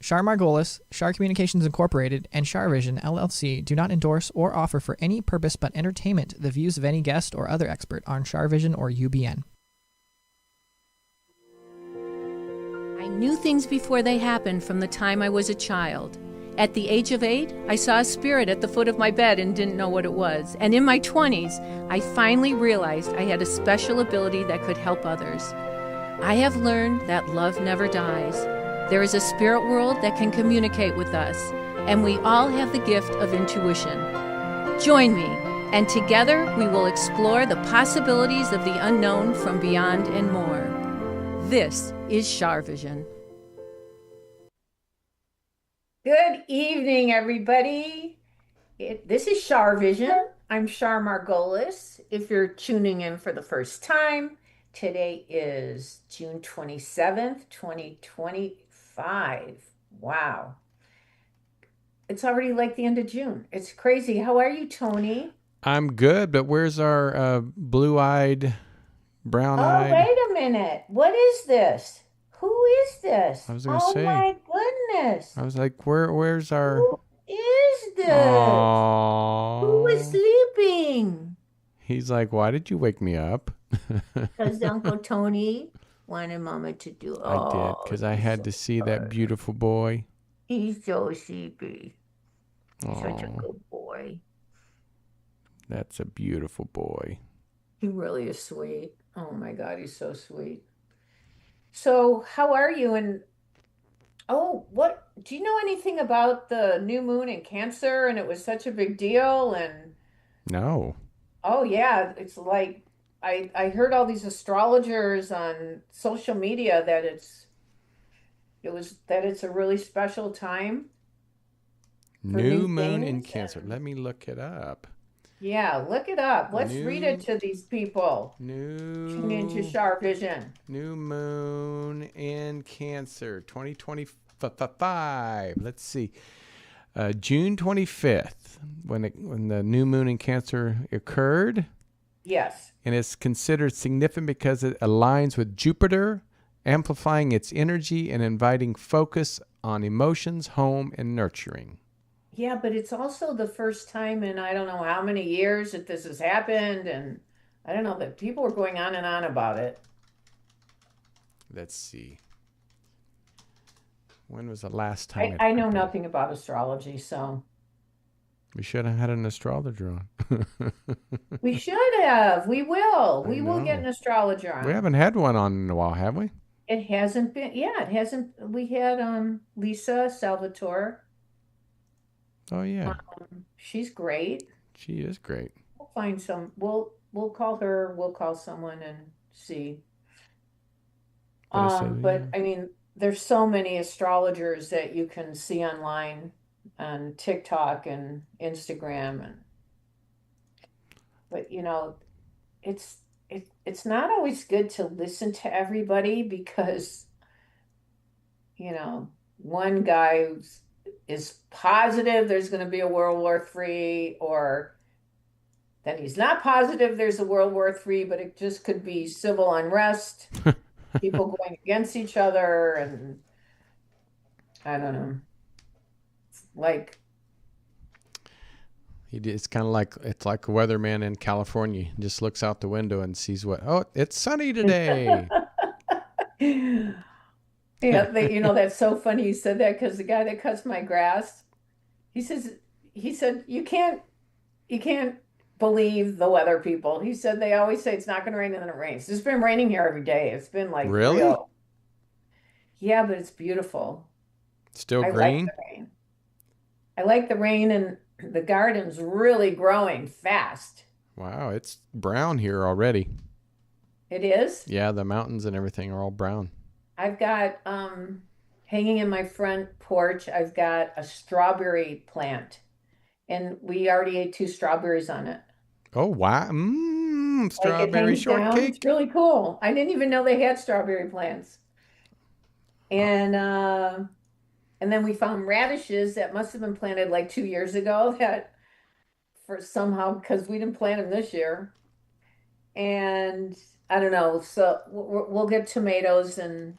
Char Margolis, Char Communications Incorporated, and Char Vision LLC do not endorse or offer for any purpose but entertainment the views of any guest or other expert on Char Vision or UBN. I knew things before they happened from the time I was a child. At the age of 8, I saw a spirit at the foot of my bed and didn't know what it was. And in my 20s, I finally realized I had a special ability that could help others. I have learned that love never dies. There is a spirit world that can communicate with us, and we all have the gift of intuition. Join me, and together we will explore the possibilities of the unknown from beyond and more. This is Char Vision. Good evening, everybody. This is Char Vision. I'm Char Margolis. If you're tuning in for the first time, today is June 27th, 2025. Wow. It's already like the end of June. It's crazy. How are you, Tony? I'm good, but where's our blue-eyed, brown-eyed? Oh, wait a minute. What is this? Who is this? I was gonna say. My goodness. I was like, where's our... Who is this? Aww. Who is sleeping? He's like, why did you wake me up? Because Uncle Tony wanted Mama to do. I did, because I had to see that beautiful boy. He's so sleepy. Aww. Such a good boy. That's a beautiful boy. He really is sweet. Oh my God, he's so sweet. So, how are you? And what do you know anything about the new moon in Cancer? And it was such a big deal. And No. oh yeah, it's like I heard all these astrologers on social media that it's a really special time. New moon in Cancer. Let me look it up. Yeah, look it up. Let's read it to these people. Tune into Char Vision. New moon in Cancer, 2025. Let's see. June 25th, when the new moon in Cancer occurred. Yes. And it's considered significant because it aligns with Jupiter, amplifying its energy and inviting focus on emotions, home, and nurturing. Yeah, but it's also the first time in I don't know how many years that this has happened, and I don't know that people were going on and on about it. Let's see. When was the last time? I know nothing about astrology, so we should have had an astrologer on. we should have. We will. We will get an astrologer on. We haven't had one on in a while, have we? It hasn't been. Yeah, it hasn't. We had Lisa Salvatore. Oh yeah. She's great. She is great. We'll find some. We'll call her. We'll call someone and see. But I mean, there's so many astrologers that you can see online on TikTok and Instagram, but you know, it's not always good to listen to everybody because you know, one guy is positive there's going to be a World War III, or then he's not positive there's a World War III, but it just could be civil unrest, people going against each other, and I don't know. Like it's kind of like a weatherman in California. He just looks out the window and sees it's sunny today. Yeah, that's so funny you said that because the guy that cuts my grass, he said you can't believe the weather people. He said they always say it's not going to rain and then it rains. It's been raining here every day. It's been like really? Real. Yeah, but it's beautiful. Still green? I like the rain, and the garden's really growing fast. Wow, it's brown here already. It is? Yeah, the mountains and everything are all brown. I've got hanging in my front porch, I've got a strawberry plant, and we already ate 2 strawberries on it. Oh, wow. Strawberry shortcake. It's really cool. I didn't even know they had strawberry plants. And then we found radishes that must have been planted like 2 years ago that because we didn't plant them this year. And I don't know. So we'll get tomatoes and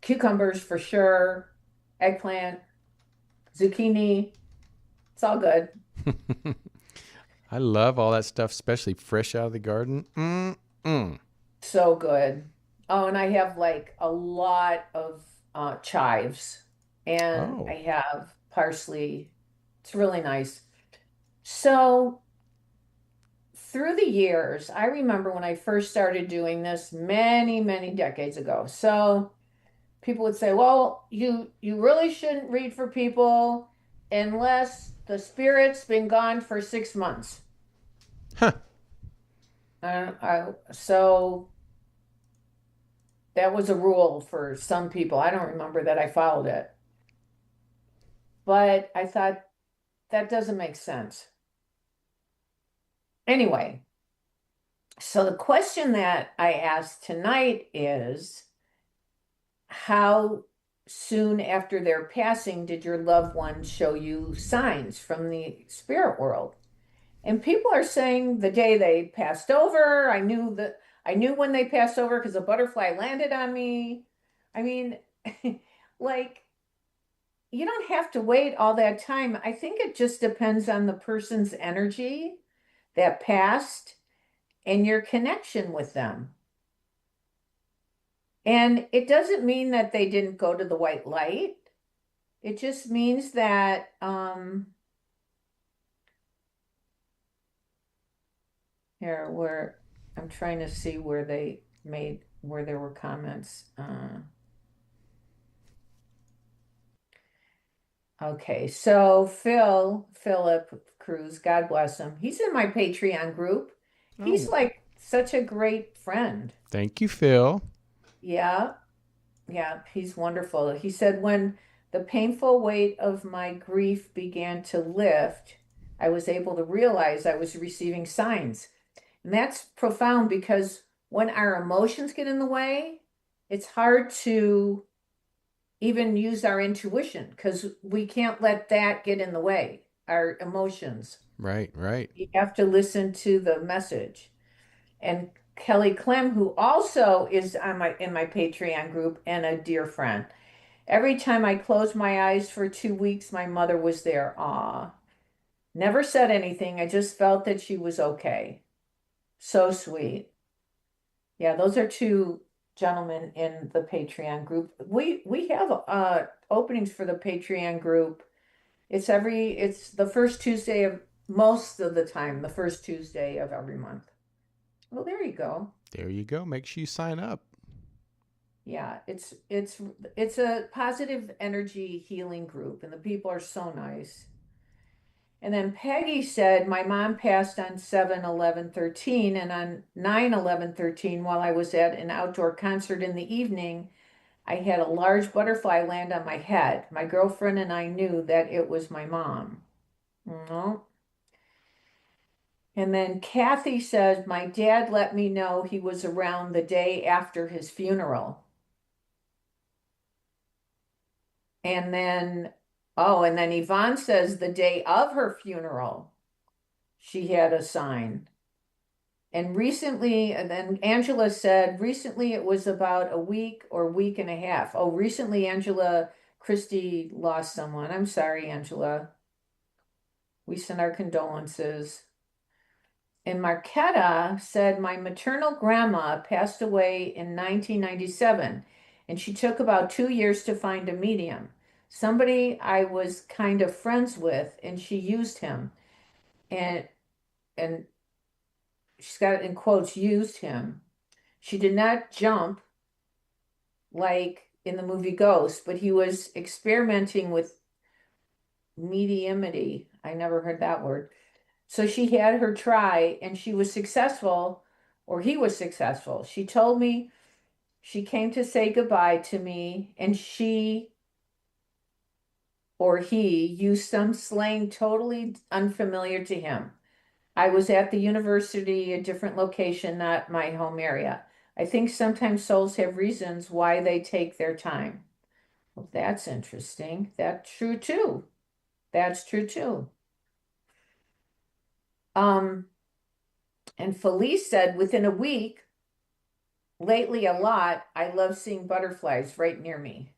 cucumbers for sure, eggplant, zucchini. It's all good. I love all that stuff, especially fresh out of the garden. Mm-mm. So good. Oh, and I have like a lot of chives and I Oh, have parsley. It's really nice. So through the years, I remember when I first started doing this many, many decades ago. So people would say, "Well, you really shouldn't read for people unless the spirit's been gone for 6 months." huh. So that was a rule for some people. I don't remember that I followed it, but I thought that doesn't make sense. Anyway, so the question that I asked tonight is, how soon after their passing did your loved one show you signs from the spirit world? And people are saying the day they passed over. I knew when they passed over because a butterfly landed on me. I mean, like, you don't have to wait all that time. I think it just depends on the person's energy that passed and your connection with them. And it doesn't mean that they didn't go to the white light. It just means that here where I'm trying to see where they made where there were comments. Okay, so Philip Cruz, God bless him. He's in my Patreon group. He's Oh, like such a great friend. thank you, Phil. Yeah, yeah, he's wonderful. He said, when the painful weight of my grief began to lift, I was able to realize I was receiving signs. And that's profound because when our emotions get in the way, it's hard to even use our intuition because we can't let that get in the way, our emotions. Right, right. You have to listen to the message. And Kelly Clem, who also is on my in my Patreon group and a dear friend. Every time I closed my eyes for 2 weeks, my mother was there. Aw. Never said anything. I just felt that she was okay. So sweet. Yeah, those are two gentlemen in the Patreon group. We have openings for the Patreon group. It's the first Tuesday of most of the time, the first Tuesday of every month. Well, there you go. There you go. Make sure you sign up. Yeah, it's a positive energy healing group and the people are so nice. And then Peggy said, my mom passed on 7/11/13 and on 9/11/13 while I was at an outdoor concert in the evening, I had a large butterfly land on my head. My girlfriend and I knew that it was my mom. No. And then Kathy says, my dad let me know he was around the day after his funeral. And then, oh, and then Yvonne says the day of her funeral, she had a sign. And recently, and then Angela said, recently it was about a week or week and a half. Oh, recently Angela Christie lost someone. I'm sorry, Angela. We send our condolences. And Marquetta said, my maternal grandma passed away in 1997, and she took about 2 years to find a medium. Somebody I was kind of friends with, and she used him. And she's got it in quotes, used him. She did not jump like in the movie Ghost, but he was experimenting with mediumity. I never heard that word. So she had her try and she was successful, or he was successful. She told me she came to say goodbye to me and she or he used some slang totally unfamiliar to him. I was at the university, a different location, not my home area. I think sometimes souls have reasons why they take their time. Well, that's interesting. That's true too. That's true too. Um, and Felice said within a week, lately a lot, I love seeing butterflies right near me.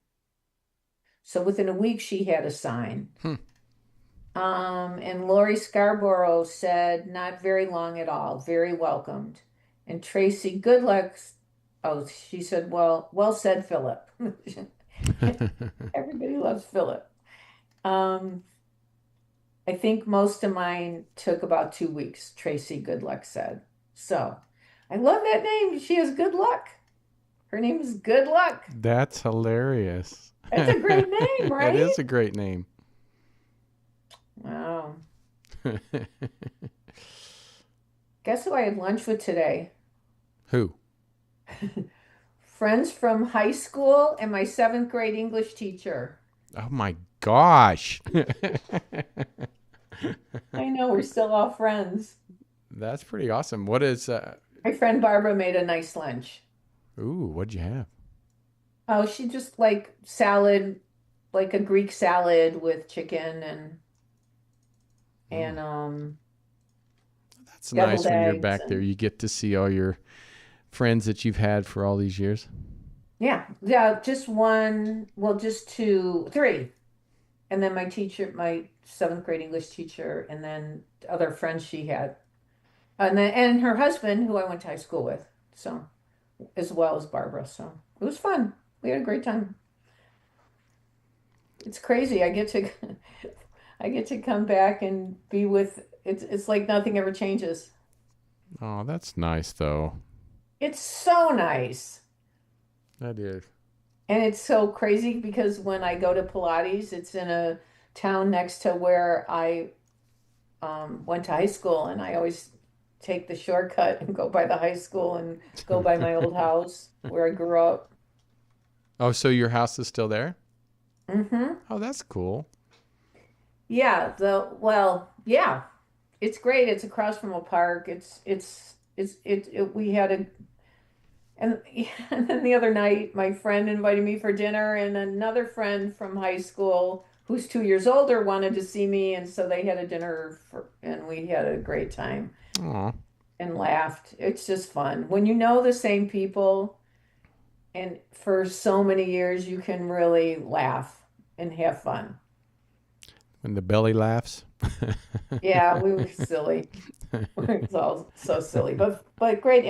So within a week, she had a sign. Hmm. And Lori Scarborough said, not very long at all, very welcomed. And Tracy Goodluck, oh, she said, well said, Philip. Everybody loves Philip. Um, I think most of mine took about 2 weeks, Tracy Goodluck said. So I love that name. She has good luck. Her name is Good Luck. That's hilarious. That's a great name, It right? is a great name. Wow. Guess who I had lunch with today? Who? Friends from high school and my seventh grade English teacher. Oh my gosh. I know, we're still all friends. That's pretty awesome. What is My friend Barbara made a nice lunch. ooh, what'd you have? Oh, she just like salad, like a Greek salad with chicken and That's nice deviled when you're eggs back there. and You get to see all your friends that you've had for all these years. yeah, just one, well, just two, three. And then my teacher, my seventh grade English teacher, and then other friends she had. And her husband, who I went to high school with, so as well as Barbara. So it was fun. We had a great time. It's crazy. I get to come back and be with it's like nothing ever changes. Oh, that's nice though. It's so nice. That is. And it's so crazy because when I go to Pilates, it's in a town next to where I went to high school, and I always take the shortcut and go by the high school and go by my old house where I grew up. Oh, so your house is still there? Mm-hmm. Oh, that's cool. Yeah, yeah, it's great. It's across from a park. We had a and, and then the other night, my friend invited me for dinner, and another friend from high school who's 2 years older wanted to see me, and so they had a dinner and we had a great time Aw. and laughed. It's just fun when you know the same people, and for so many years you can really laugh and have fun. When the belly laughs. Yeah, we were silly. It's all so silly, but great.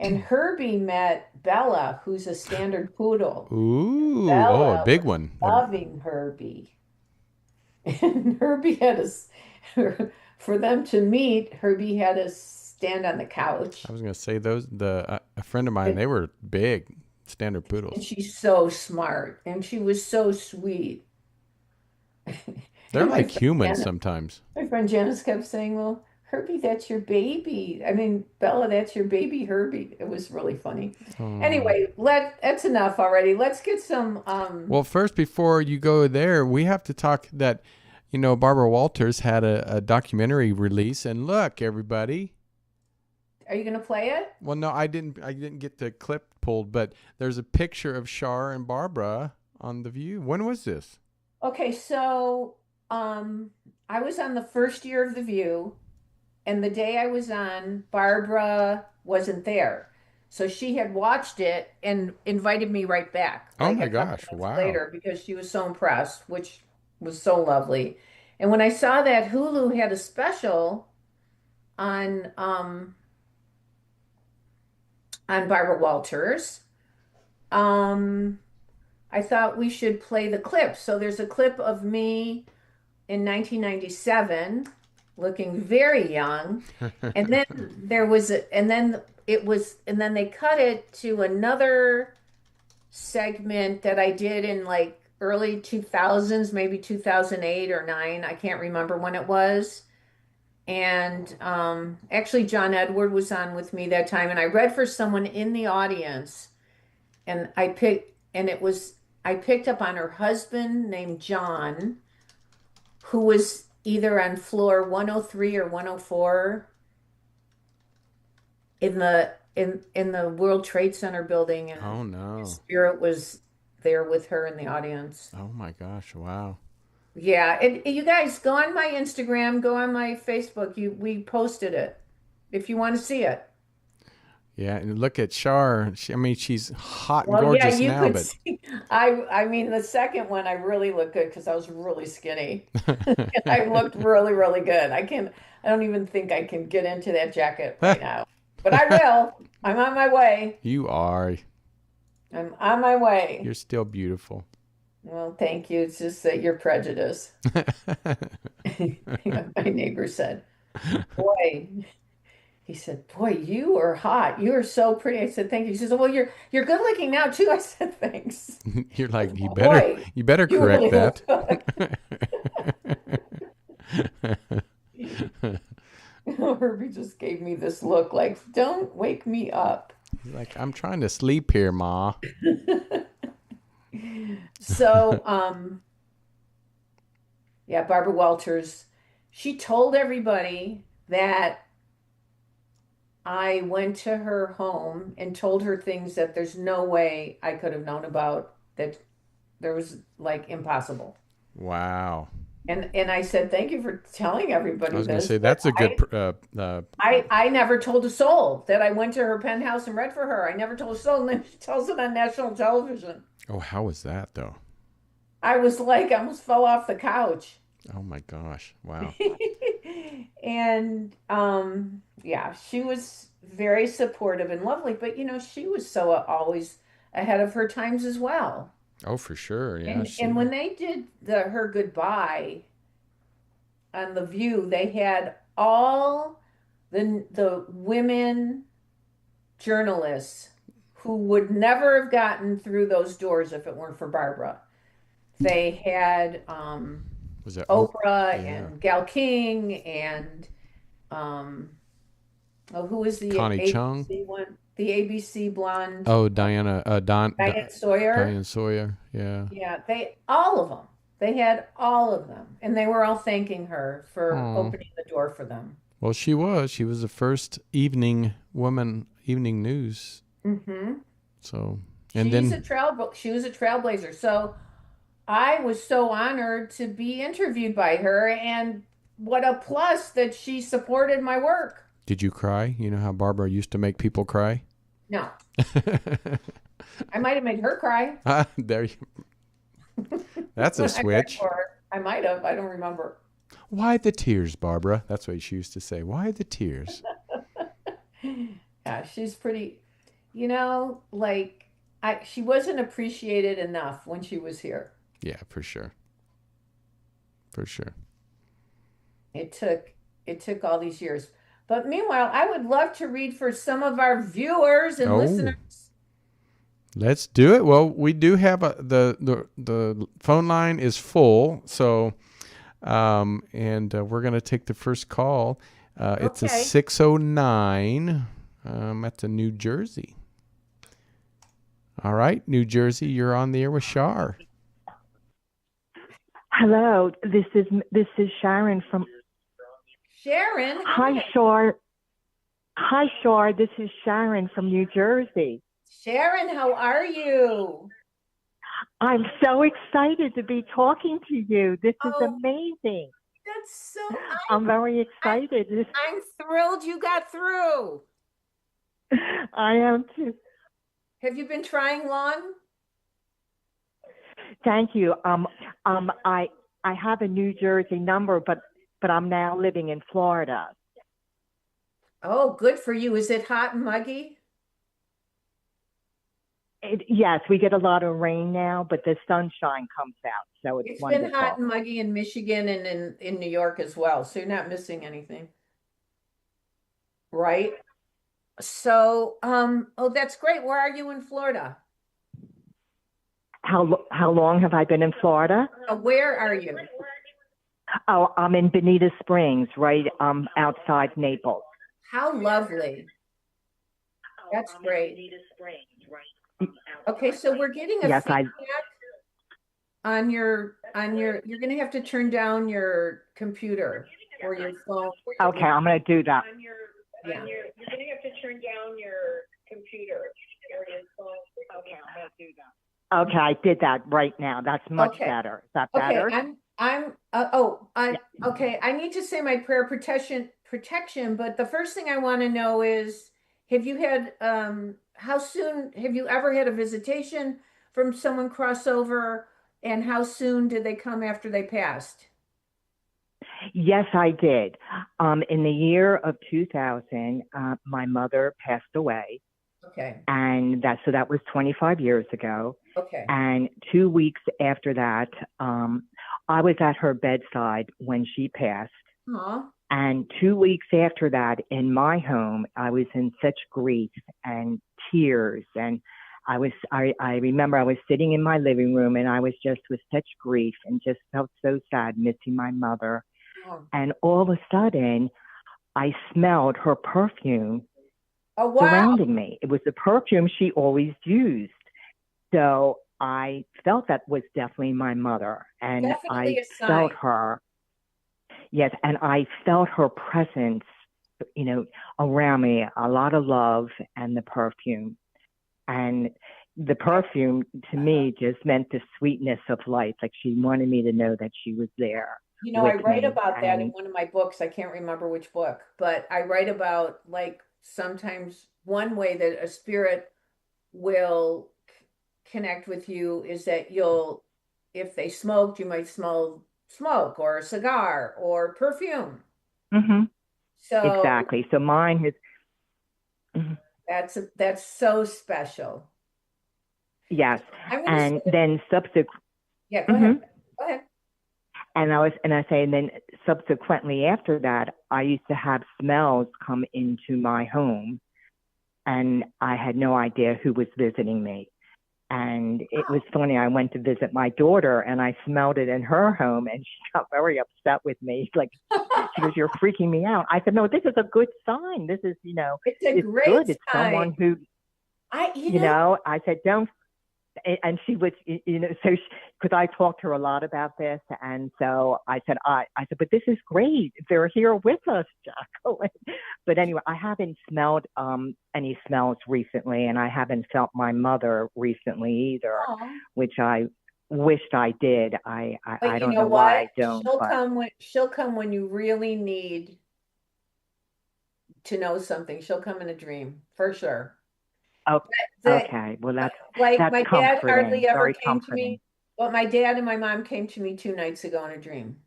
And Herbie met Bella, who's a standard poodle. Ooh, oh, a Bella big was one. loving Herbie. And Herbie had for them to meet, Herbie had to stand on the couch. I was gonna say a friend of mine, And, they were big standard and poodles. she's so smart, and she was so sweet. They're And like humans sometimes. my friend Janice kept saying, "Well, Herbie, that's your baby. I mean, Bella, that's your baby, Herbie." It was really funny. Oh. Anyway, that's enough already. Let's get some Well, first, before you go there, we have to talk that, Barbara Walters had a documentary release, and look, everybody. Are you gonna play it? Well, no, I didn't get the clip pulled, but there's a picture of Char and Barbara on The View. When was this? Okay, so I was on the first year of The View, and the day I was on, Barbara wasn't there. So she had watched it and invited me right back, Oh like my a couple gosh, months wow. later, because she was so impressed, which was so lovely. And when I saw that Hulu had a special on Barbara Walters, um, I thought we should play the clip. So there's a clip of me in 1997 looking very young. And then and then they cut it to another segment that I did in like early 2000s, maybe 2008 or 9. I can't remember when it was. And actually, John Edward was on with me that time, and I read for someone in the audience, and I picked up on her husband named John, who was either on floor 103 or 104 in the World Trade Center building, and Oh no. Spirit was there with her in the audience. Oh my gosh, wow. Yeah, and you guys go on my Instagram, go on my Facebook. We posted it if you want to see it. Yeah, and look at Char. She's hot and Well, yeah, gorgeous you now, could but see. I mean, the second one, I really looked good because I was really skinny. I looked really, really good. I don't even think I can get into that jacket right now, but I will. I'm on my way. you are. I'm on my way. You're still beautiful. Well, thank you. It's just that you're prejudiced. My neighbor said, "Boy," he said, "Boy, you are hot. You are so pretty." I said, "Thank you." She said, "Well, you're good looking now too." I said, "Thanks." You're like, Boy, you better you correct really look that. good. Herbie just gave me this look like, "Don't wake me up." He's like, I'm trying to sleep here, Ma. So, yeah, Barbara Walters, she told everybody that I went to her home and told her things that there's no way I could have known about, that there was like impossible. Wow. And I said, thank you for telling I everybody was going to this. say But that's a good. I never told a soul that I went to her penthouse and read for her. I never told a soul, and then she tells it on national television. Oh, how was that though? I was like, I almost fell off the couch. Oh my gosh! Wow. And yeah, she was very supportive and lovely, but she was so always ahead of her times as well. Oh, for sure. Yeah. And when they did her goodbye on The View, they had all the women journalists who would never have gotten through those doors if it weren't for Barbara. They had was that Oprah yeah. and Gal King and who was the Connie ABC Chung? one? The ABC blonde. Oh, Diane Sawyer. Diane Sawyer. Yeah. Yeah, all of them. They had all of them, and they were all thanking her for opening the door for them. Well, she was the first evening news. Mm-hmm. So, she was a trailblazer. So I was so honored to be interviewed by her, and what a plus that she supported my work. Did you cry? You know how Barbara used to make people cry? No. I might have made her cry. There you. That's a switch. I might have. I don't remember. Why the tears, Barbara? That's what she used to say. Why the tears? Yeah, she's pretty. She wasn't appreciated enough when she was here. Yeah, for sure. For sure. It took all these years. But meanwhile, I would love to read for some of our viewers and listeners. Let's do it. Well, we do have the phone line is full, so and we're going to take the first call. It's a 609. At the New Jersey. All right, New Jersey, you're on the air with Char. Hello, this is Sharon from. Sharon. Hi, Char. Hi, Char. This is Sharon from New Jersey. Sharon, how are you? I'm so excited to be talking to you. This is amazing. That's so. I'm very excited. I'm thrilled you got through. I am too. Have you been trying long? Thank you. I have a New Jersey number, but I'm now living in Florida. Oh, good for you. Is it hot and muggy? Yes, we get a lot of rain now, but the sunshine comes out, so it's wonderful. Been hot and muggy in Michigan and in New York as well, so you're not missing anything. Right? So, that's great. Where are you in Florida? How long have I been in Florida? Where are you? Oh, I'm in Bonita Springs, right outside Naples. How lovely. That's great. Okay, so we're getting a feedback on your you're going to have to turn down your computer or your phone. Okay, I'm going to do that. Yeah. You're going to have to turn down your computer or your phone. Okay, I'm going to do that. Okay, I did that right now. That's much better. Is that better? Okay. I need to say my prayer protection, but the first thing I want to know is have you had, how soon, have you ever had a visitation from someone crossover? And how soon did they come after they passed? Yes, I did. In the year of 2000, my mother passed away, Okay. and that was 25 years ago. Okay. And 2 weeks after that, I was at her bedside when she passed. Aw. And 2 weeks after that, in my home, I was in such grief and tears. And I remember I was sitting in my living room and I was just with such grief and just felt so sad missing my mother. Oh. And all of a sudden, I smelled her perfume Oh, wow. surrounding me. It was the perfume she always used. So I felt that was definitely my mother. And Definitely I a sign. felt her. Yes, and I felt her presence, around me, a lot of love and the perfume. And the perfume to me just meant the sweetness of life. Like she wanted me to know that she was there I with write me. about that in And one of my books. I can't remember which book, but I write about like sometimes one way that a spirit will connect with you is that if they smoked, you might smell smoke or a cigar or perfume. hmm So exactly. So mine is, mhm, that's so special. yes. I'm going to And say, then yeah, go hmm ahead. Go ahead. and then subsequently after that, I used to have smells come into my home and I had no idea who was visiting me. And it was funny. I went to visit my daughter and I smelled it in her home and she got very upset with me. Like, she goes, "You're freaking me out." I said, "No, this is a good sign. This is, It's a it's great good. It's sign. someone who, You know, I said, don't." And she was, so because I talked to her a lot about this. And so I said, "But this is great. They're here with us, Jacqueline." But anyway, I haven't smelled any smells recently, and I haven't felt my mother recently either, aw. which I wished I did. But I you don't know know why what? I don't, but She'll come when you really need to know something. She'll come in a dream for sure. oh, The okay. Well, like that's my dad comforting, hardly ever very came to comforting. me, but my dad and my mom came to me 2 nights ago in a dream.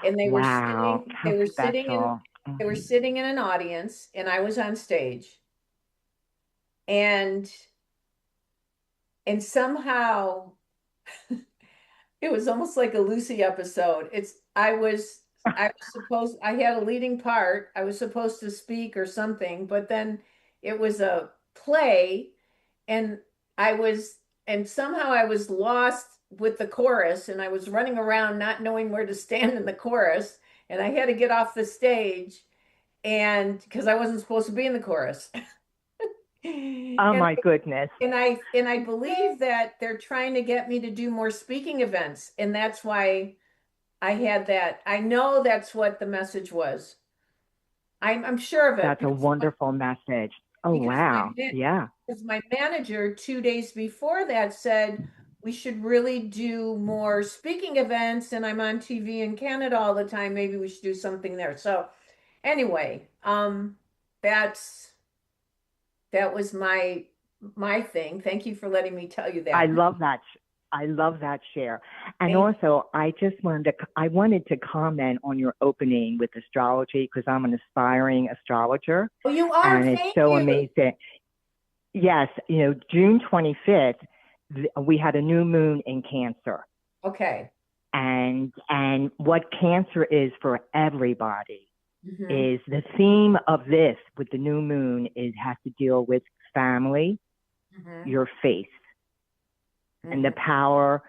And Wow, how special. they were Mhm. sitting in an audience and I was on stage and somehow it was almost like a Lucy episode. I had a leading part. I was supposed to speak or something, but then it was a play and I was and somehow I was lost with the chorus and I was running around not knowing where to stand in the chorus and I had to get off the stage and because I wasn't supposed to be in the chorus. Oh And my goodness. I believe that they're trying to get me to do more speaking events and that's why I had that. I know that's what the message was. I'm sure of it That's a wonderful message. Oh, because wow. Yeah. my manager 2 days before that said we should really do more speaking events, and I'm on TV in Canada all the time. Maybe we should do something there. So anyway, that's that was my thing. Thank you for letting me tell you I that. love that. I love that share. And Thank also, I wanted to comment on your opening with astrology because I'm an aspiring astrologer you. Oh, you are. and it's Thank so you. amazing. Yes, June 25th, we had a new moon in Cancer. Okay. And what Cancer is for everybody Hmm. is the theme of this with the new moon has to deal with family, Hmm. your faith, and the power,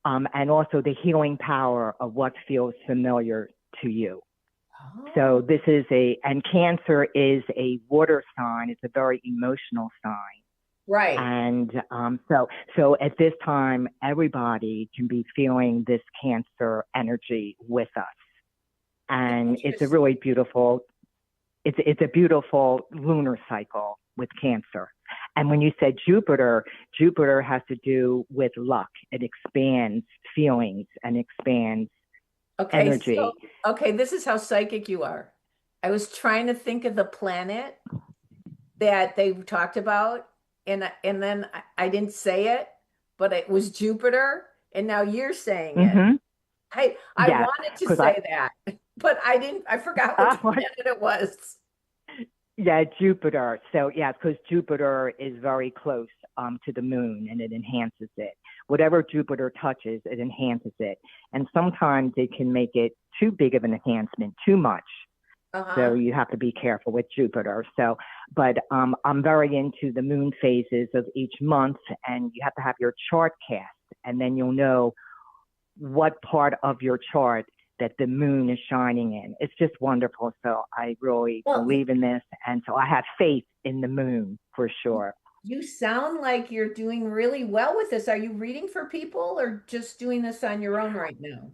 and also the healing power of what feels familiar to you. So this is and Cancer is a water sign. It's a very emotional sign. Right. And so at this time, everybody can be feeling this Cancer energy with us. And it's a really beautiful, it's a beautiful lunar cycle with Cancer. And when you said Jupiter has to do with luck. It expands feelings and expands energy. Okay, this is how psychic you are. I was trying to think of the planet that they talked about, and then I didn't say it, but it was Jupiter, and now you're saying it. Mm-hmm. I Yes, wanted to because say that, but I didn't. I forgot which planet it was. yeah, Jupiter. So yeah, because Jupiter is very close to the moon, and it enhances it. Whatever Jupiter touches, it enhances it. And sometimes it can make it too big of an enhancement, too much. So you have to be careful with Jupiter. So, but I'm very into the moon phases of each month, and you have to have your chart cast, and then you'll know what part of your chart that the moon is shining in. It's just wonderful. So I really believe in this, and so I have faith in the moon for sure. You sound like you're doing really well with this. Are you reading for people or just doing this on your own right now?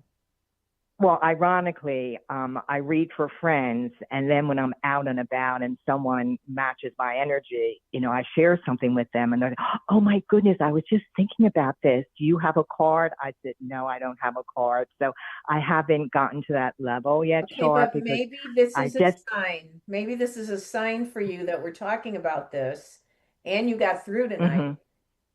Well, ironically, I read for friends, and then when I'm out and about and someone matches my energy, I share something with them, and they're like, "Oh my goodness, I was just thinking about this. Do you have a card?" I said, "No, I don't have a card." So I haven't gotten to that level yet, Okay, Char, but because maybe this I is a just, sign. Maybe this is a sign for you that we're talking about this, and you got through tonight. mm-hmm.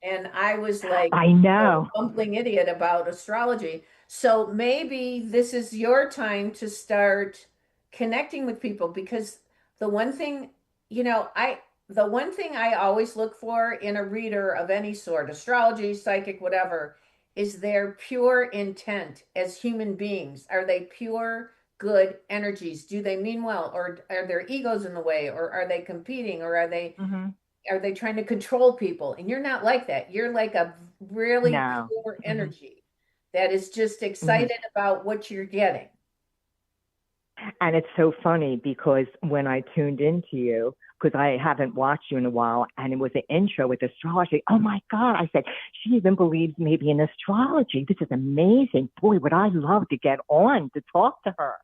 And I was like, I know. a bumbling idiot about astrology. So maybe this is your time to start connecting with people, because the one thing, the one thing I always look for in a reader of any sort, astrology, psychic, whatever, is their pure intent as human beings. Are they pure, good energies? Do they mean well, or are their egos in the way, or are they competing, or Mm-hmm. are they trying to control people? And you're not like that. You're like a really No. pure Mm-hmm. energy that is just Mm-hmm. excited about what you're getting. And it's so funny because when I tuned into you, because I haven't watched you in a while, and it was an intro with astrology. Oh my God. I said, she even believes maybe in astrology. This is amazing. Boy, would I love to get on to talk to her.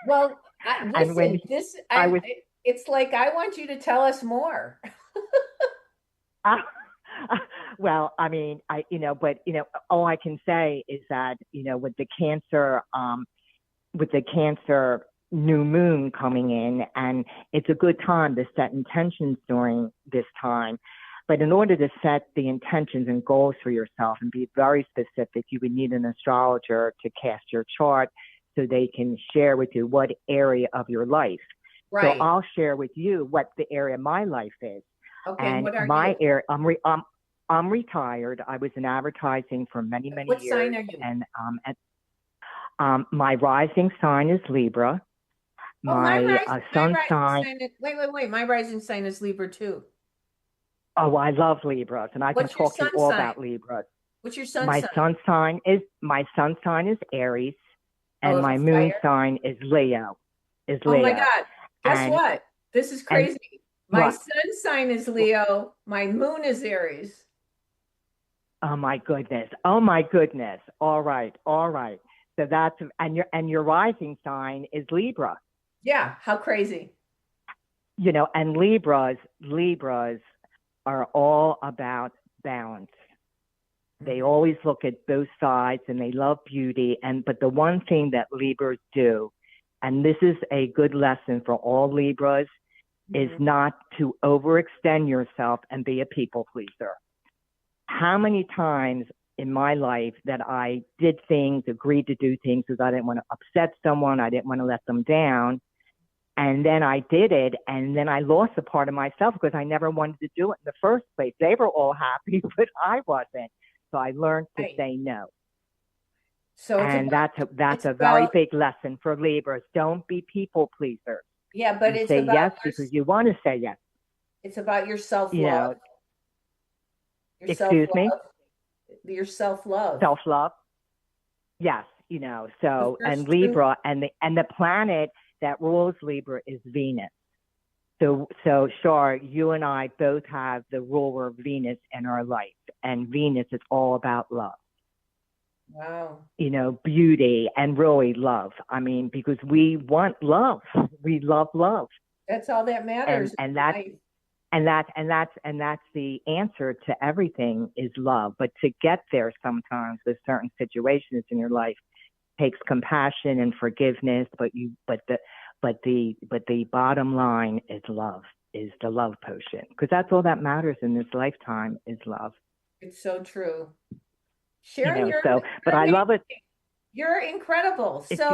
Well, And when listen, I was, it's like, I want you to tell us more. uh, well, I mean, but, all I can say is that, with the Cancer new moon coming in, and it's a good time to set intentions during this time. But in order to set the intentions and goals for yourself and be very specific, you would need an astrologer to cast your chart so they can share with you what area of your life. Right. So I'll share with you what the area of my life is. Okay. And what are my you? area, I'm retired. I was in advertising for many, many What years. sign are you? And my rising sign is Libra. My sun sign. Wait. My rising sign is Libra too. Oh, I love Libras, and I can What's your talk to you sun all sign? about Libras. What's your sun My sign? my sun sign is Aries, and Oh, my it's moon fire? sign is Leo. Oh my God. Guess And what? This is and crazy. My what? sun sign is Leo. My moon is Aries. Oh my goodness. Oh my goodness. All right. All right. So that's and your rising sign is Libra. Yeah, how crazy. And Libras are all about balance. They always look at both sides, and they love beauty. But the one thing that Libras do, and this is a good lesson for all Libras, is not to overextend yourself and be a people pleaser. How many times in my life that I did things, agreed to do things because I didn't want to upset someone, I didn't want to let them down. And then I did it, and then I lost a part of myself because I never wanted to do it in the first place. They were all happy, but I wasn't. So I learned to say no. So that's a very big lesson for Libras. Don't be people pleasers. Yeah, but you say yes because you want to say yes. It's about your self-love. Excuse me? Your self-love. Self-love. Yes, so, and Libra, and the planet that rules Libra is Venus. So Char, you and I both have the ruler of Venus in our life, and Venus is all about love. Wow. Beauty and really love. I mean, because we want love. We love love. That's all that matters. And that's the answer to everything is love. But to get there sometimes with certain situations in your life takes compassion and forgiveness, but the bottom line is love. is the love potion, because that's all that matters in this lifetime is love. It's so true. Sharon, but I love it. You're incredible. So,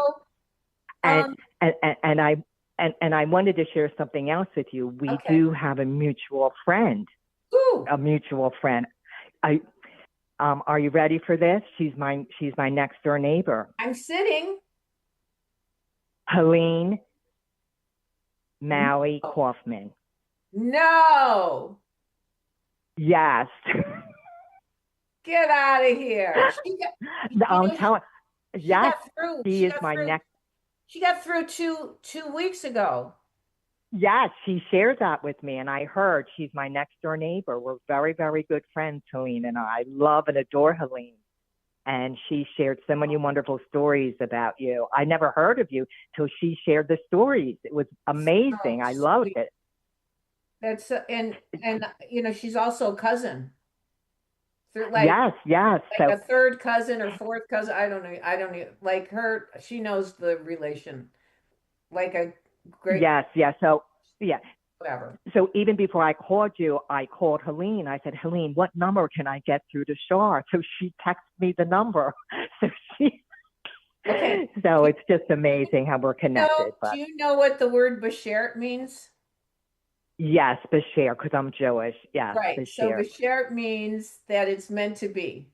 and I wanted to share something else with you. We do have a mutual friend. Ooh. A mutual friend. Are you ready for this? She's my next door neighbor. I'm sitting. Helene Maui Kaufman. No. Yes. Get out of here. I'm telling. Yes, she is my next. She got through two weeks ago. Yes, she shared that with me, and I heard she's my next door neighbor. We're very, very good friends, Helene and I love and adore Helene. And she shared so many wonderful stories about you. I never heard of you till she shared the stories. It was amazing. I loved it. That's and she's also a cousin. Yes. Like a third cousin or fourth cousin. I don't know. Like her, she knows the relation. Like a great. Yes. So yeah. Whatever. So even before I called you, I called Helene. I said, Helene, what number can I get through to Char? So she texted me the number. So it's just amazing how we're connected. Do you know what the word Bashert means? Yes, Bashert, because I'm Jewish. Yes, right. Bashert. So Bashert means that it's meant to be.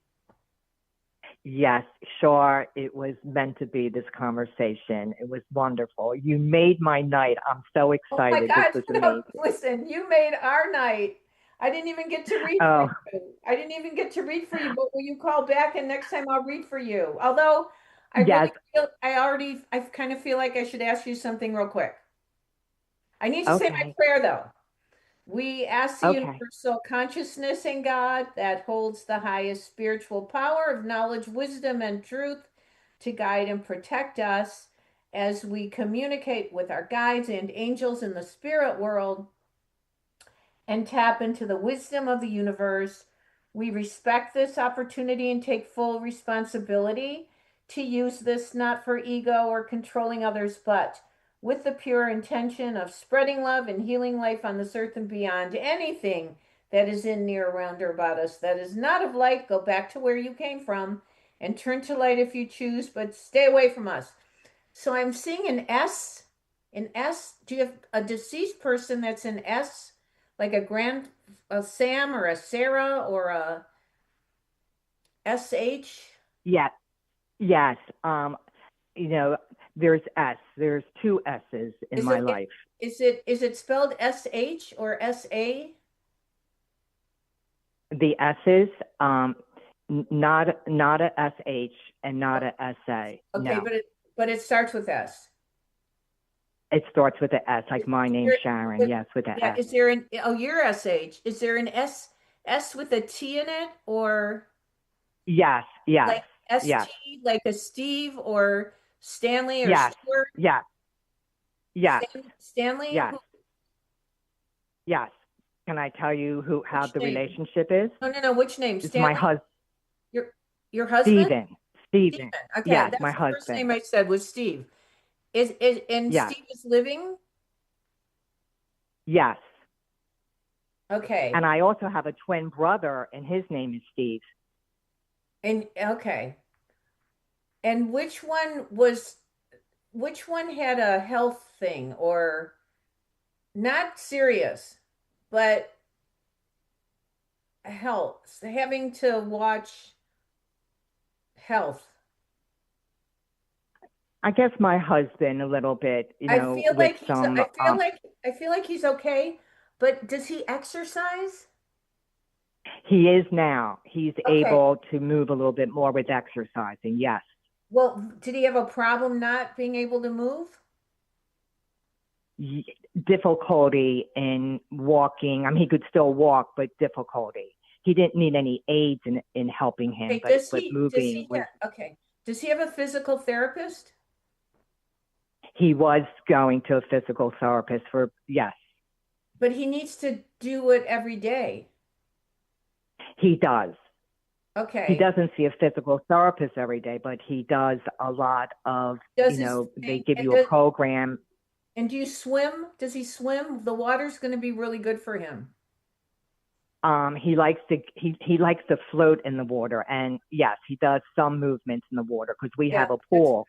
Yes, Char, it was meant to be this conversation. It was wonderful. You made my night. I'm so excited. Oh my God. This was amazing. Listen, you made our night. I didn't even get to read for you. I didn't even get to read for you, but will you call back and next time I'll read for you? Although I kind of feel like I should ask you something real quick. I need to say my prayer though. We ask the universal consciousness in God that holds the highest spiritual power of knowledge, wisdom, and truth to guide and protect us as we communicate with our guides and angels in the spirit world and tap into the wisdom of the universe. We respect this opportunity and take full responsibility to use this not for ego or controlling others, but with the pure intention of spreading love and healing life on this earth and beyond. Anything that is in, near, around, or about us that is not of light, go back to where you came from and turn to light if you choose, but stay away from us. So I'm seeing an S. An S. Do you have a deceased person that's an S? Like a Sam or a Sarah or a SH? Yes. There's S. There's two S's in my life. Is it spelled SH or SA? The S's, not a SH and not a SA. Okay, no. but it starts with S. It starts with a S, like my name, Sharon. Yes, with an S. Is there you're SH. Is there an S with a T in it or? Yes. Like ST, like a Steve or Stanley or Stuart? Yes. Stanley? Yes. Yes. Can I tell you how the relationship is? No. Which name? It's my husband. Your husband? Steven. Okay, yes, that's my the husband. first name I said was Steve. Steve is living? Yes. Okay. And I also have a twin brother, and his name is Steve. And okay. And which one had a health thing or not serious, but health, having to watch health? I guess my husband a little bit, I feel like he's okay, but does he exercise? He is now. He's able to move a little bit more with exercising. Yes. Well, did he have a problem not being able to move? Difficulty in walking. I mean, he could still walk, but difficulty. He didn't need any aids in helping him, but moving. Does he have a physical therapist? He was going to a physical therapist yes. But he needs to do it every day. He does. Okay. He doesn't see a physical therapist every day, but he does a lot of, they give you a program. And do you swim? Does he swim? The water's going to be really good for him. He likes to float in the water, and yes, he does some movements in the water because we have a pool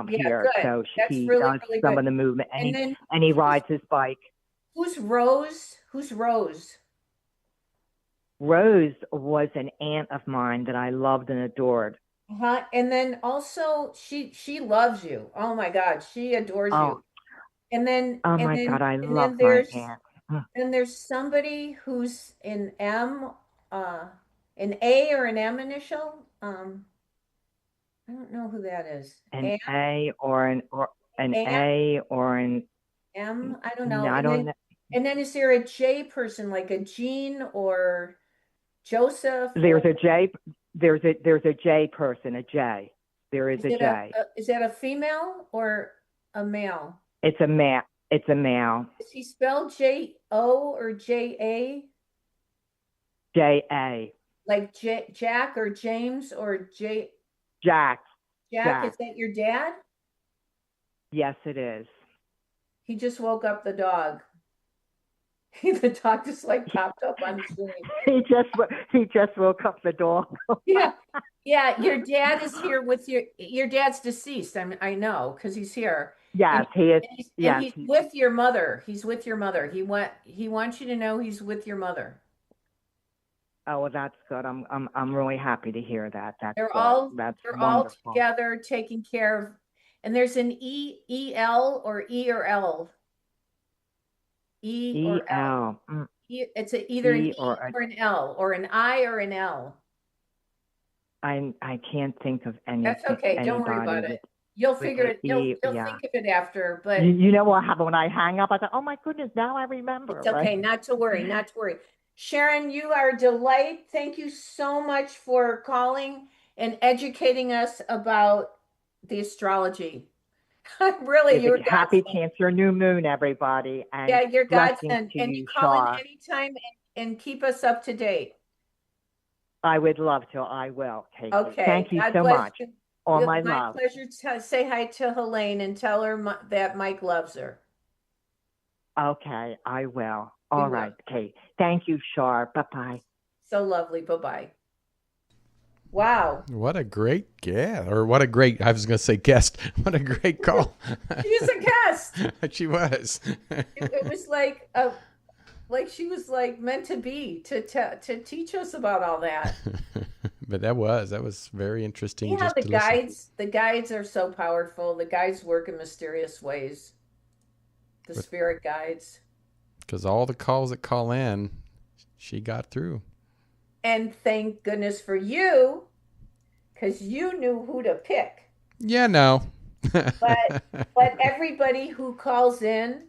here, good. so That's he really, does really some good. of the movement, And then he rides his bike. Who's Rose? Who's Rose? Rose was an aunt of mine that I loved and adored. And then also she loves you. Oh my God, she adores you. And then oh my God, I and love then my aunt. and there's somebody who's an M, an A or an M initial. I don't know who that is. An A or an A or an M. I don't know. No, I don't know. And then is there a J person like a Jean or Joseph? There's a J. There's a J person. A J. There is a J. Is that a female or a male? It's a male. It's a male. Is he spelled J-O or J-A? J-A. Like Jack or James or J? Jack. Jack, is that your dad? Yes, it is. He just woke up the dog. The dog just like popped up on the screen. He just woke up the dog. Yeah. Your dad is here with your dad's deceased. I know because he's here. Yes, he is. And he's with your mother. He's with your mother. He wants you to know he's with your mother. Oh, well, that's good. I'm really happy to hear that. They're good. all wonderful. All together taking care of. And there's an E-L or E or L. E or L. It's either an E or an L or an I or an L. I can't think of any. That's okay. Don't worry about it. You'll figure it. You'll think of it after. But you know what happened when I hang up? I thought, oh my goodness, now I remember. It's okay. Right? Not to worry. Not to worry. Sharon, you are a delight. Thank you so much for calling and educating us about the astrology. Really, you're happy Cancer new moon, everybody. And you're godsend. And you call in anytime and keep us up to date. I would love to. I will. Okay. Thank you so much. All my love. My pleasure to say hi to Helene and tell her that Mike loves her. Okay, I will. All right. Okay. Thank you, Char. Bye-bye. So lovely. Bye-bye. Wow. What a great guest. Or what a great, I was going to say guest. What a great call. She's a guest. She was. It was like she was like meant to be to teach us about all that. But that was very interesting. You know, the guides are so powerful. The guides work in mysterious ways. The spirit guides. Because all the calls that call in, she got through. And thank goodness for you, because you knew who to pick. Yeah, no. but everybody who calls in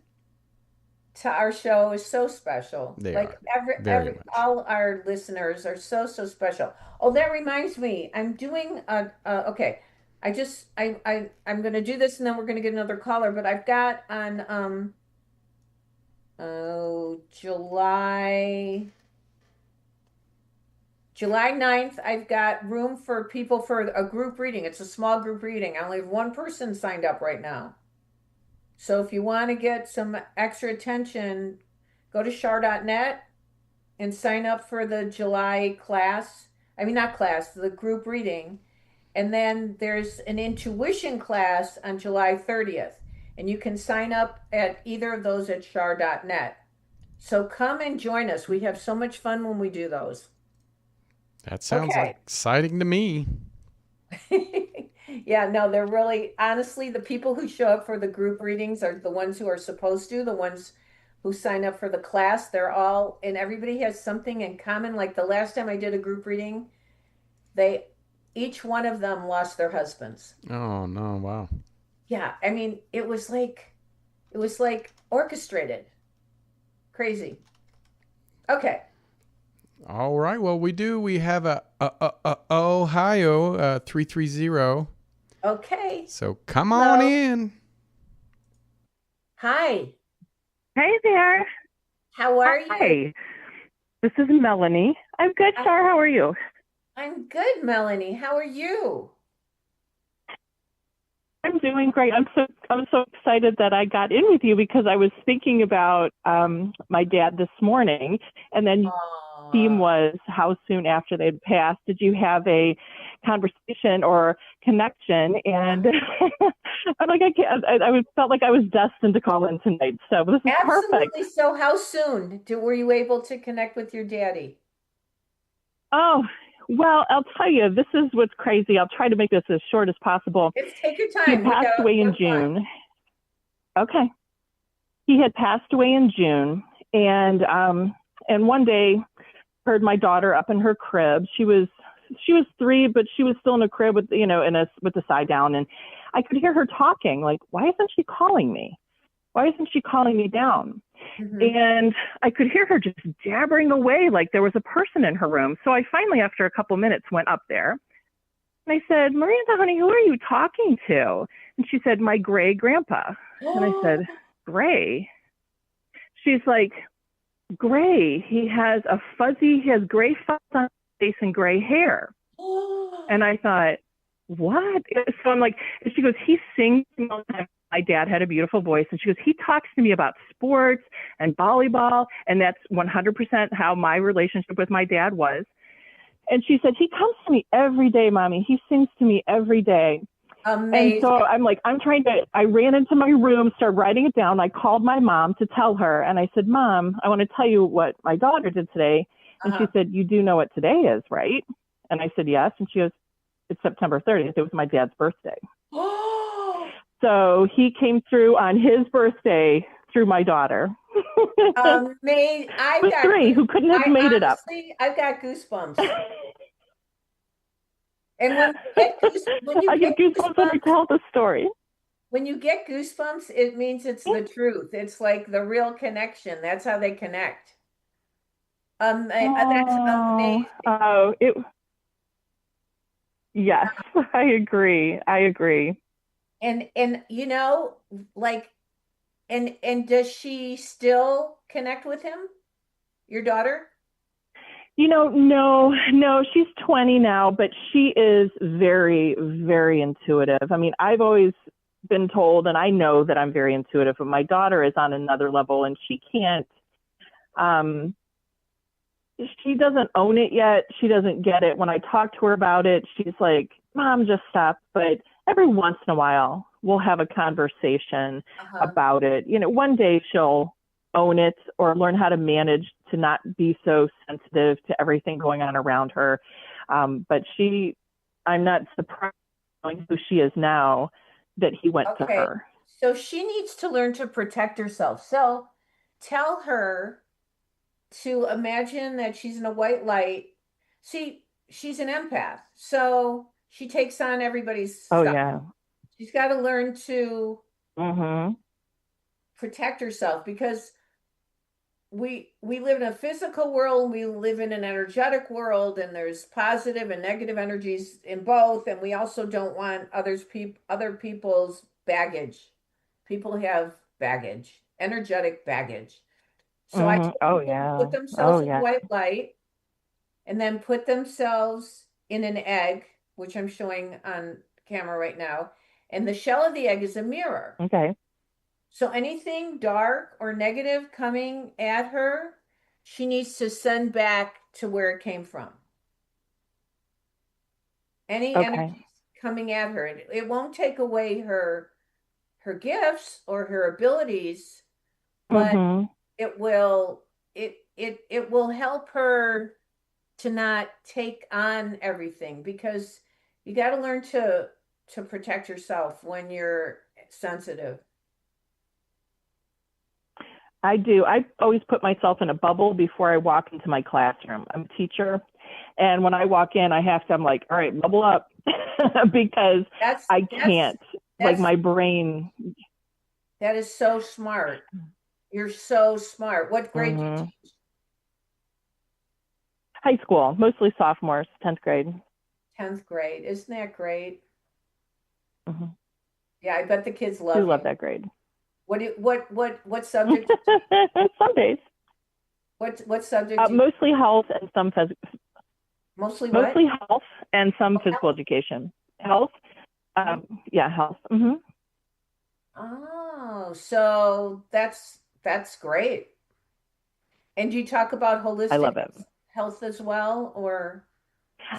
to our show is so special. All our listeners are so special. Oh, that reminds me, I'm doing okay. I'm going to do this and then we're going to get another caller. But I've got on July 9th, I've got room for people for a group reading. It's a small group reading. I only have one person signed up right now. So if you want to get some extra attention, go to char.net and sign up for the July class. I mean, not class, the group reading. And then there's an intuition class on July 30th. And you can sign up at either of those at char.net. So come and join us. We have so much fun when we do those. That sounds like exciting to me. Yeah, no, they're really, honestly, the people who show up for the group readings are the ones who are supposed to, the ones who sign up for the class. They're all, and everybody has something in common. Like the last time I did a group reading, each one of them lost their husbands. Oh, no, wow. Yeah, I mean, it was like orchestrated. Crazy. Okay. All right. Well, we have a Ohio 330. Okay. So come on in. Hi. Hey there. How are you? Hi. This is Melanie. I'm good, Char. How are you? I'm good, Melanie. How are you? I'm doing great. I'm so excited that I got in with you because I was thinking about my dad this morning, and then theme was how soon after they'd passed did you have a conversation or connection? And I'm like, I felt like I was destined to call in tonight. So this is Absolutely. perfect. So how soon were you able to connect with your daddy? Oh, well, I'll tell you, this is what's crazy. I'll try to make this as short as possible. Take your He time. passed away in June. Okay. He had passed away in June, and one day heard my daughter up in her crib. She was 3, but she was still in a crib with with the side down, and I could hear her talking. Like, why isn't she calling me? Why isn't she calling me down? Mm-hmm. And I could hear her just jabbering away like there was a person in her room. So I finally, after a couple minutes, went up there. And I said, Miranda, honey, who are you talking to? And she said, my gray grandpa. And I said, gray? She's like, gray. He has gray fuzz on his face and gray hair. And I thought, what? So I'm like, and she goes, he sings all the time. My dad had a beautiful voice. And she goes, he talks to me about sports and volleyball. And that's 100% how my relationship with my dad was. And she said, he comes to me every day, Mommy. He sings to me every day. Amazing. And so I'm like, I ran into my room, started writing it down. I called my mom to tell her. And I said, Mom, I want to tell you what my daughter did today. And she said, you do know what today is, right? And I said, yes. And she goes, it's September 30th. It was my dad's birthday. So he came through on his birthday through my daughter. I got 3 who couldn't have made it up. I've got goosebumps. And I get goosebumps when you tell the story. When you get goosebumps, it means it's the truth. It's like the real connection. That's how they connect. That's amazing. Yes, I agree. And and does she still connect with him, your daughter? No, she's 20 now, but she is very, very intuitive. I mean, I've always been told, and I know that I'm very intuitive, but my daughter is on another level, and she can't, she doesn't own it yet. She doesn't get it. When I talk to her about it, she's like, Mom, just stop. But every once in a while, we'll have a conversation about it. One day she'll own it or learn how to manage to not be so sensitive to everything going on around her. But I'm not surprised knowing who she is now that he went to her. So she needs to learn to protect herself. So tell her to imagine that she's in a white light. See, she's an empath, so she takes on everybody's stuff. Yeah. She's got to learn to protect herself, because we live in a physical world, we live in an energetic world, and there's positive and negative energies in both, and we also don't want other people's baggage. People have baggage, energetic baggage. So I put themselves in white light, and then put themselves in an egg, which I'm showing on camera right now. And the shell of the egg is a mirror. Okay. So anything dark or negative coming at her, she needs to send back to where it came from. Any energy coming at her, it won't take away her gifts or her abilities, but it will help her to not take on everything, because you got to learn to protect yourself when you're sensitive. I do. I always put myself in a bubble before I walk into my classroom. I'm a teacher, and when I walk in, I'm like, all right, bubble up, because I can't. Like, my brain. That is so smart. You're so smart. What grade do you teach? High school, mostly sophomores, 10th grade. 10th grade. Isn't that great? Yeah, I bet the kids love you. Love that grade. What subject? Some days. What subject? Mostly health and some physical. Mostly what? Mostly health and some physical education. Health, Yeah, health. Mm-hmm. Oh, so that's great. And do you talk about I holistic love it. health as well, or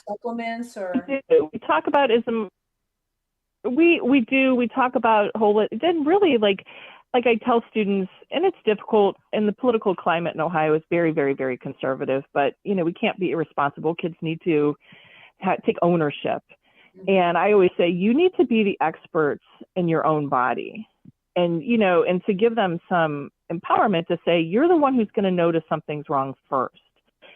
supplements, or? We do. We talk about ism. We do. We talk about whole. Then really like I tell students, and it's difficult. And the political climate in Ohio is very, very, very conservative. But we can't be irresponsible. Kids need to take ownership. And I always say you need to be the experts in your own body, and and to give them some empowerment to say you're the one who's going to notice something's wrong first.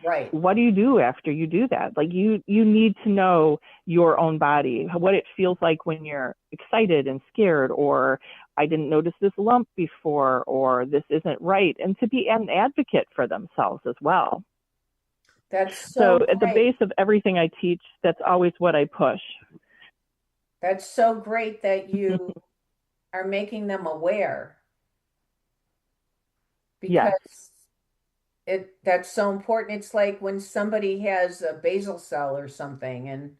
Right. What do you do after you do that? Like you need to know your own body, what it feels like when you're excited and scared, or I didn't notice this lump before, or this isn't right, and to be an advocate for themselves as well. That's So so at the great. base of everything I teach, that's always what I push. That's so great that you are making them aware, Yes. because that's so important. It's like when somebody has a basal cell or something and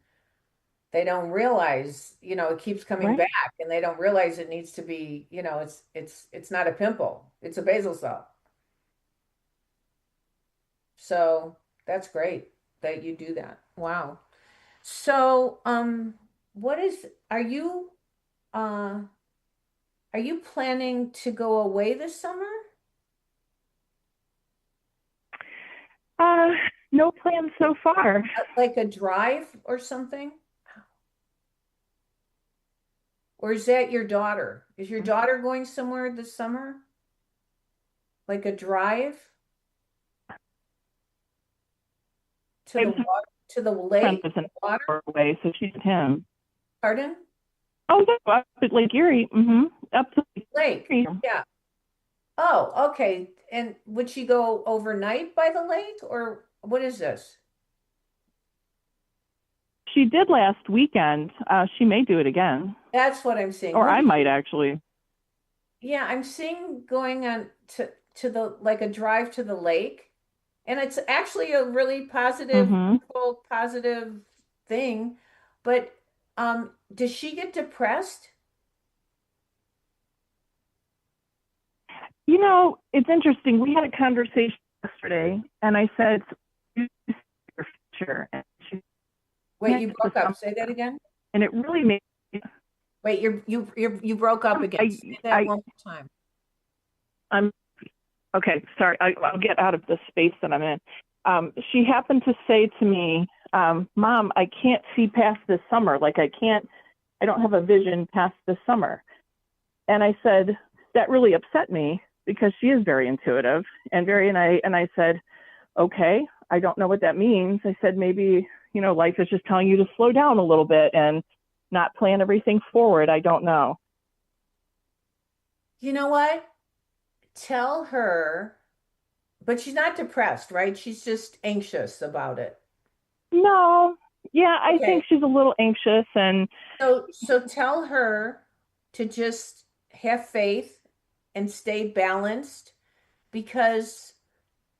they don't realize, it keeps coming Right. back, and they don't realize it needs to be, it's not a pimple, it's a basal cell. So that's great that you do that. Wow. So, what is, uh, are you planning to go away this summer? Uh, no plans so far. Like a drive or something? Or is that your daughter? Is your daughter going somewhere this summer? Like a drive to My the water, to the friend lake, lives an water? hour away, so she's with him. Pardon? Oh, yeah, up at Lake Erie. Mm-hmm. Up to Lake Lake. Erie. Yeah. Oh, okay. And would she go overnight by the lake, or what is this? She did last weekend. She may do it again, That's what I'm seeing. or What I did might actually. Yeah, I'm seeing going on to the, like, a drive to the lake, and it's actually a really positive, Mm-hmm. wonderful, positive thing. But does she get depressed? It's interesting. We had a conversation yesterday, and I said, "You see your future," and she Wait, went you to broke up. some, Say that again. and it really made. Wait, you broke up again. I, Say that I, one more time. I'm okay. Sorry, I'll get out of the space that I'm in. She happened to say to me, "Mom, I can't see past this summer. Like I don't have a vision past this summer." And I said, that really upset me because she is very intuitive and I said, okay, I don't know what that means. I said, maybe, life is just telling you to slow down a little bit and not plan everything forward. I don't know. You know what? Tell her, but she's not depressed, right? She's just anxious about it. No, yeah, I think Okay. she's a little anxious and So tell her to just have faith and stay balanced, because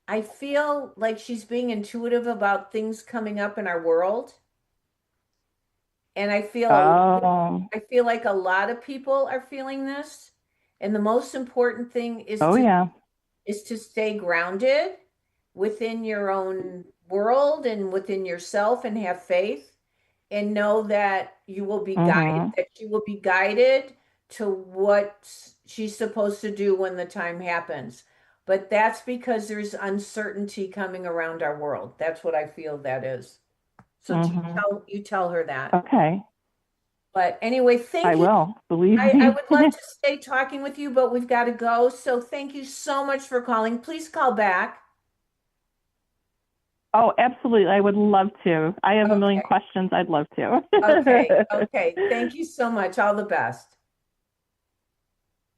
I feel like she's being intuitive about things coming up in our world. And oh, I feel like a lot of people are feeling this. And the most important thing oh yeah. is to stay grounded within your own world and within yourself, and have faith, and know that you will be guided, Mm-hmm. that she will be guided to what she's supposed to do when the time happens. But that's because there's uncertainty coming around our world. That's what I feel that is. So Mm-hmm. you tell her that. Okay, But anyway, I thank you. will, believe I me. would love to stay talking with you, but we've got to go. So thank you so much for calling. Please call back. Oh, absolutely. I would love to. I have a million Okay. questions. I'd love to. Okay. Okay. Thank you so much. All the best.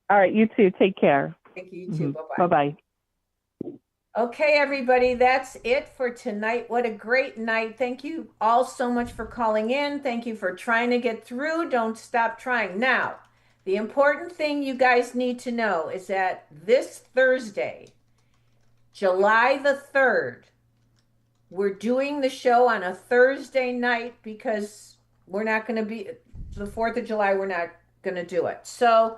All right, you too. Take care. Thank you, you too. Mm-hmm. Bye-bye. Bye-bye. Okay, everybody, that's it for tonight. What a great night. Thank you all so much for calling in. Thank you for trying to get through. Don't stop trying. Now, the important thing you guys need to know is that this Thursday, July the 3rd, we're doing the show on a Thursday night because we're not going to be, the 4th of July, we're not going to do it. So,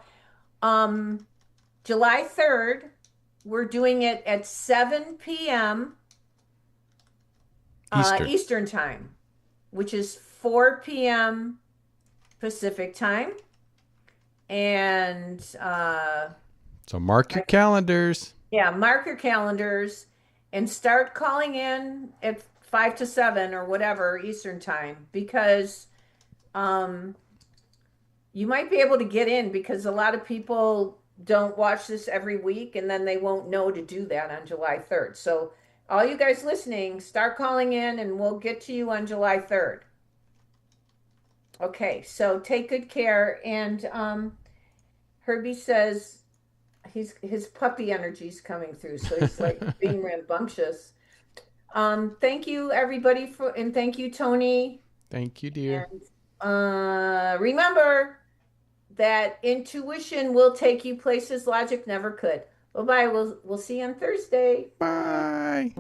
July 3rd, we're doing it at 7 p.m. Eastern time, which is 4 p.m. Pacific time. And so mark your calendars. Yeah, mark your calendars and start calling in at 5 to 7 or whatever Eastern time, because you might be able to get in, because a lot of people don't watch this every week and then they won't know to do that on July 3rd. So all you guys listening, start calling in and we'll get to you on July 3rd. Okay, so take good care. And Herbie says his puppy energy's coming through, so he's like being rambunctious. Thank you everybody and thank you, Tony. Thank you, dear. And remember that intuition will take you places logic never could. Bye-bye. We'll see you on Thursday. Bye.